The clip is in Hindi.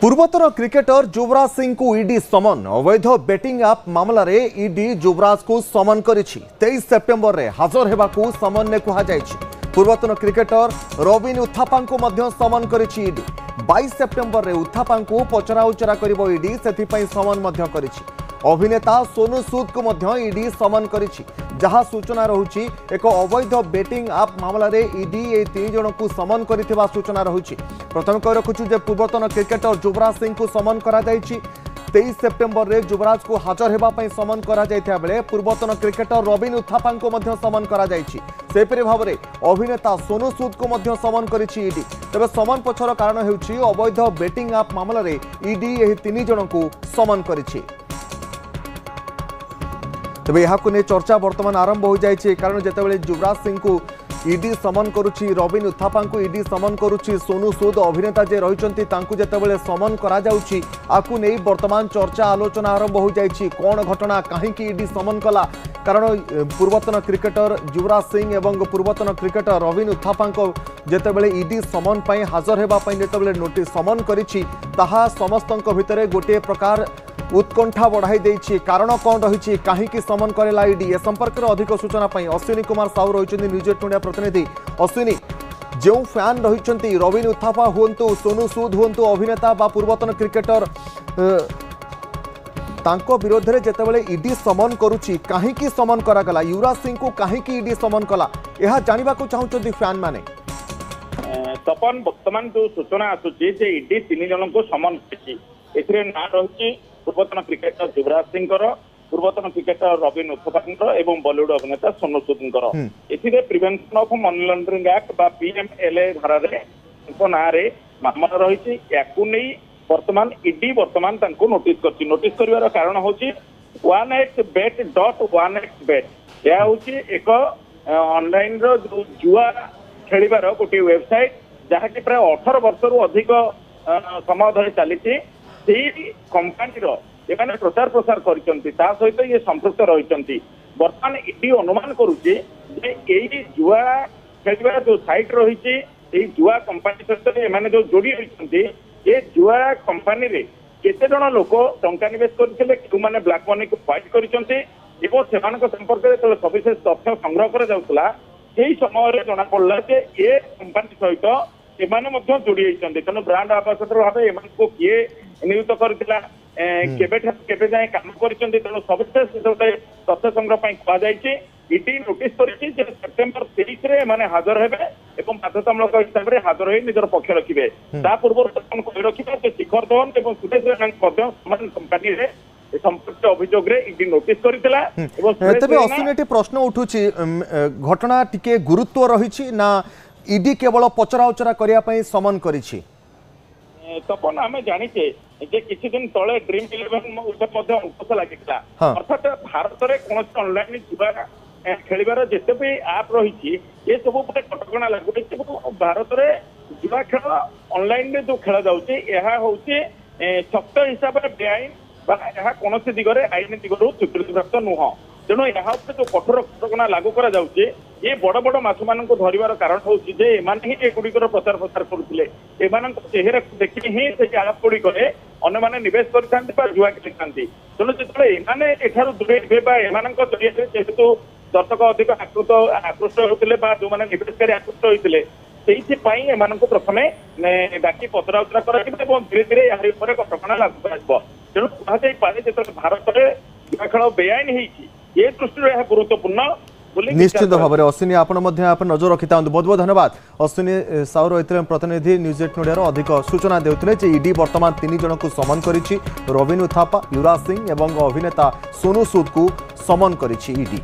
पूर्वतन क्रिकेटर युवराज सिंह को ईडी समन अवैध बेटिंग ऐप मामला रे ईडी युवराज को समन करिछि 23 सेप्टेम्बर रे हाजर हेबाकू समन ने कहा जायछि। पूर्वतन क्रिकेटर रविन उथापा को मध्य समन करिछि ईडी 22 सेप्टेम्बर रे उथापा को पचरा उचरा करिबो ईडी सेथिपई समन मध्य करिछि। अभिनेता सोनू सूद को मध्य ईडी समन करिछि जहाँ सूचना रहुछि एक अवैध बेटिंग ऐप मामला रे ईडी ए 3 जन को समन करिथिबा सूचना रहुछि। प्रथम कहि रखुछु जे पूर्वतन क्रिकेटर युवराज सिंह को समन करा जायछि 23 सेप्टेम्बर रे युवराज को हाजर हेबा पई समन करा जायथिया बेले पूर्वतन क्रिकेटर रविन उथापा को मध्य समन करा जायछि। सेपरि भाव रे अभिनेता सोनू सूद को मध्य समन करिछि ईडी। तबे समन पछर कारण हेउछि अवैध बेटिंग ऐप मामला रे ईडी एही 3 जन को समन करिछि। तेज यहाँ नहीं चर्चा बर्तमान आरंभ हो जाए कारण जितेबाला युवराज सिंह को ईडी समन करुच्ची रविन उथापा को ईडी समन करुच्ची सोनू सूद अभिनेता जे रही जितेबाला समन करा नहीं बर्तमान चर्चा आलोचना आरंभ हो जाए कौन घटना कहीं ईडी समन कला कारण पूर्वतन क्रिकेटर युवराज सिंह एवं पूर्वतन क्रिकेटर रविन उथापा जितेबाला ईडी समन पर हाजर होगापी जितेबाला नोटिस समन करिछि ताहा समस्तक भितर गोटे प्रकार उत्कंठा बढ़ाई देछि। कारण कौन रही कहीं समन करेला ईडी ए संपर्क में अधिक सूचना अश्विनी कुमार साहू रही न्यूज 8 इंडिया प्रतिनिधि। अश्विनी जो फैन रही रविन उथापा हुंतु सोनू सूद हुंतु अभिनेता बा पूर्वतन क्रिकेटर तांको विरोध में जितेबाला ईडी समन करुच्ची कहीं समन करागला युवराज सिंह को कहीं ईडी समन कला यह जानवा चाहते फैन माने। तपन वर्तमान जो सूचना आसूची ईडी 3 जन को समन कर ना रही पूर्वतन क्रिकेटर युवराज सिंह पूर्वतन क्रिकेटर रविन उथापा एवं बॉलीवुड अभिनेता सोनू सूद ए prevention of money laundering act बा पीएमएलए धारा ना मामला रही वर्तमान ईडी वर्तमान नोटिस कर नोटिस कर कारण हूँ 1xbet.1xbet यह हूँ एक ऑनलाइन जो जुआ खेलिबार गोटे वेबसाइट जहाँकि प्राय 18 वर्ष रु अधिक समय धरी चली कंपानी एमाने प्रचार प्रसार कर सहित ये संपृक्त रही बर्तमान ईडी अनुमान करुचे जुआ खेल जो साइट रही जुआ कंपानी सहित एमाने जो जोड़ी होती ये जुआ कंपानी रे केते जन लोक टंका निवेश करथिले कि ब्लैक मनी को फाइट करछन्ते एवं सेमानक संपर्क में सविशेष तथ्य संग्रह करा जाउतला एही समय रे जना पड़ला जे ये कंपानी सहित एमाने मध्य जोड़ी होइछन्ते तेणु ब्रांड आंबासाडर भाव एमानक किए नियुक्त करथिला केबे जाए काम करछन्ते तेणु सविशेष गोटे तथ्य संग्रह पई कहा जायछि। ईडी नोटिस करिछि जे सेप्टेम्बर 23 रे माने हाजर हेबे एवं बाध्यतामूलक हिसाब रे हाजर होई निजर पक्ष रखिबे ता पूर्व कहि रखिबे जे शिखर धवन एवं सुरेश रैना मध्य समान कंपनी रे संपर्क अभियोग रे ईडी नोटिस करितला एवं तबे अश्विनी प्रश्न उठुछि घटना टिके गुरुत्व रहिछि ना ईडी केवल पचरा उचरा करिया पई समन करिछि। तपन आम जाचे जे किसी दिन तले ड्रीम 11 अंकुश लगिता अर्थात भारत में कौन ऑनलाइन जुआ खेलिबार जिते भी ऐप रही ये सब कटकणा लागू भारत में जुआ खेल ऑनलाइन जो खेल जाऊँगी शक्त हिसाब से बेआईन कौन दिगरे आईन दिगरू स्वीकृति प्राप्त नुह तेणु यहाँ जो कठोर कटकणा लागू करा जाउछि ये बड़ बड़ माछ मान धरवार कारण हूँ एमाने ही एगुड़िकर प्रचार प्रसार करुले चेहरा देखी ही से ऐप गुड़िक अन्य मैंने निवेश कर जुआ खेली तेणु जो एमाने एठार दूरे एम जरिए जेहेतु दर्शक अधिक आकृष्ट होते जो मैंने निवेशकारी आकृष्ट होते से प्रथमे डाकी पचरा उचरा कर धीरे धीरे यार कटकणा लागू कर तेणु कहुई जो भारत में जुआ खेल बेआईन होती ये दृष्टि गुरुत्वपूर्ण निश्चित भाव में अश्विनी आप नजर रखी था बहुत बहुत धन्यवाद। अश्विनी साहू रही प्रतिनिधि न्यूज 8 इंडिया अधिक सूचना देते ईडी वर्तमान 3 जन को समन करिछि रविन उथापा युवराज सिंह एवं अभिनेता सोनू सूद को समन करिछि ईडी।